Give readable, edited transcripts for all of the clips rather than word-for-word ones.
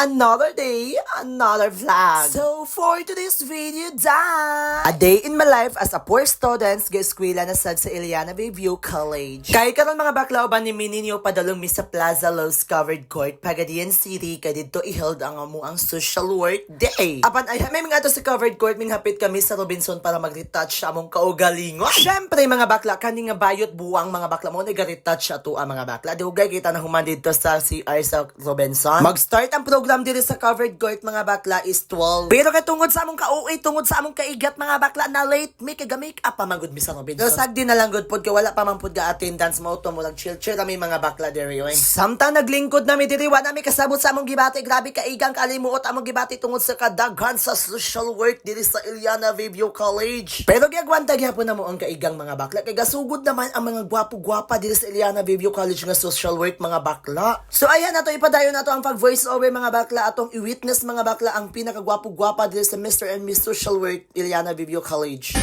Another day, another vlog. So for today's video, a day in my life as a poor student sa eskwela na sad sa Iliana Bayview College. Kay karon mga bakla uban ni mininyo padalong mi sa Plaza Lowe's Covered Court Pagadian City kay didto i-held ang amuang social work day. Apan ay may mga ato sa Covered Court minghapit kami sa Robinson para mag-retouch sa among kaugalingon. Syempre mga bakla kani nga bayot buwang mga bakla mo nag-retouch ato ang mga bakla. Dugay kita na human dito sa CR sa Robinson. Mag-start ang program dito sa Covered Court mga bakla is 12. Pero kay tungod sa among ka-OA, tungod sa among kaigat mga bakla na late, may kagamik apa magud mi sa Robinson. So sagdi na lang good pod kay wala pa man pod ka attendance mo to mulag chill kami mga bakla diri oy. Samtang naglingkod nami diri wa nami kasabot sa among gibati, grabe kaigang kalimuot among gibati tungod sa kadaghan sa social work diri sa Iliana Bayview College. Pero gyagwanta gyapon na mo ang kaigang mga bakla kay gasugod naman ang mga gwapo-gwapa diri sa Iliana Bayview College nga social work mga bakla. So ayan nato ipadayon nato ang pag voice over mga bakla atong i-witness mga bakla ang pinakagwapo-gwapa diri sa Mr. and Miss Social Work Iliana Bayview College.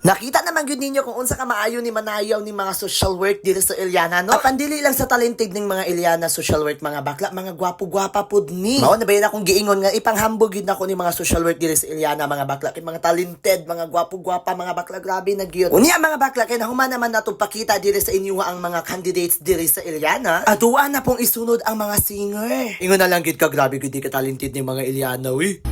Nakita naman yun ninyo kung unsa ka maayo ni manayaw ni mga social work dito sa Iliana, no? Pandili lang sa talented ning mga Iliana social work mga bakla, mga gwapo-gwapa pud ni. Mao na bayan akong giingon nga ipanghambog yun ako ni mga social work dito sa Iliana mga bakla, kay mga talented, mga gwapo-gwapa, mga bakla grabe na gyud. Unya mga bakla kay nahuman naman nato pakita dito sa inyo ang mga candidates dito sa Iliana. Atuwa na pong isunod ang mga singer. Ingon na lang gid ka grabe gid ka talented ning mga Iliana, wi.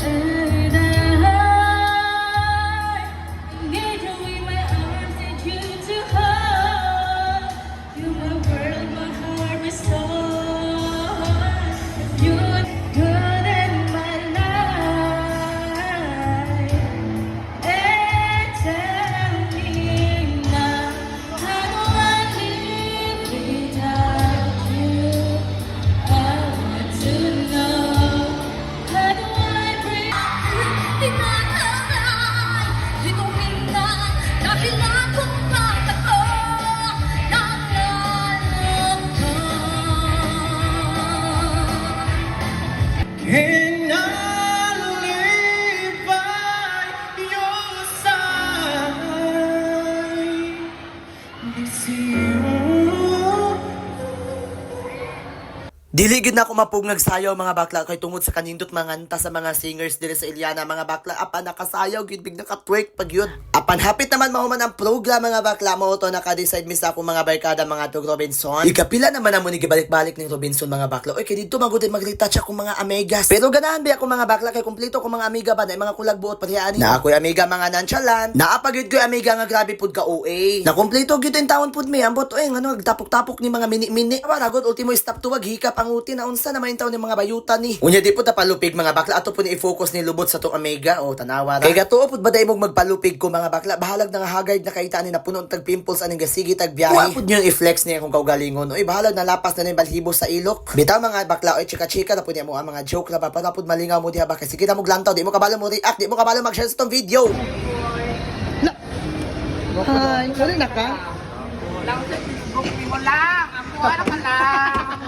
And I'll live by your side. It's you. Dili gid na ako mapugngag sayaw mga bakla kay tungod sa kanindot manganta sa mga singers diri sa Iliana mga bakla apan nakasayaw gid big nakatwerk pag yun. Apan hapit naman mahuman ang program mga bakla mo to naka-decide mi sa akong mga barkada mga tug Robinson. Ikapila naman amo ni gibalik-balik ning Robinson mga bakla. Oy kay didto magud mag-retouch ako mga amigas. Pero ganahan ba ako mga bakla kay kompleto ko mga amiga ba na mga kulag buot pariani. Na ako'y amiga mga nonchalant. Naapagid ko amiga nga grabe pud ka OA. Na kompleto gyud in taon pud mi ambot oy ngano nagtapok-tapok ni mga mini-mini. Wala gud ultimo stop tuwag hika panguti na unsa na maintaw ni mga bayutan ni. Unya di pud ta palupig mga bakla ato pud i-focus ni lubot sa tong amiga o tanawa ra. Kay gatuo pud baday mog magpalupig ko mga bakla bahalag na nga haggard na kaita ni napuno tag pimples aning gasigi tag biyahe. Wa pud niyo i-flex niya kung kaugalingon. Oy bahalag na lapas na ni balhibo sa ilok. Bitaw mga bakla oy chika-chika na pud mo ang mga joke ra pa pud malingaw mo diha ba kasi kita mo glantaw di mo kabalo mo react di mo kabalo mag-share sa tong video. Hi, sorry na ka. Lang sa Facebook mo lang. Ako ano ka lang.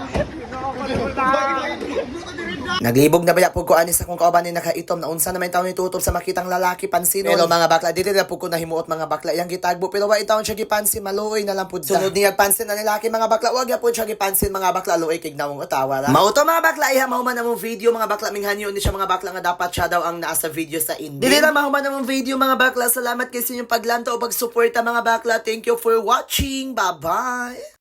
Naglibog na baya po ko anis akong kauban ni nakaitom na unsa naman taon ni tutob sa makitang lalaki pansin. Pero mga bakla dili na po ko nahimuot mga bakla yang gitagbo pero wa itaon siya gipansin maluoy na lang pud. Sunod niya pansin na nilaki mga bakla wag ya po siya gipansin mga bakla luoy kig nawong utawa ra. Mauto mga bakla iha mahuman namong video mga bakla minghanyo ni siya mga bakla nga dapat siya daw ang naa sa video sa ending. Dili na mahuman namong video mga bakla. Salamat kay sa inyong paglantaw o pagsuporta mga bakla. Thank you for watching. Bye bye.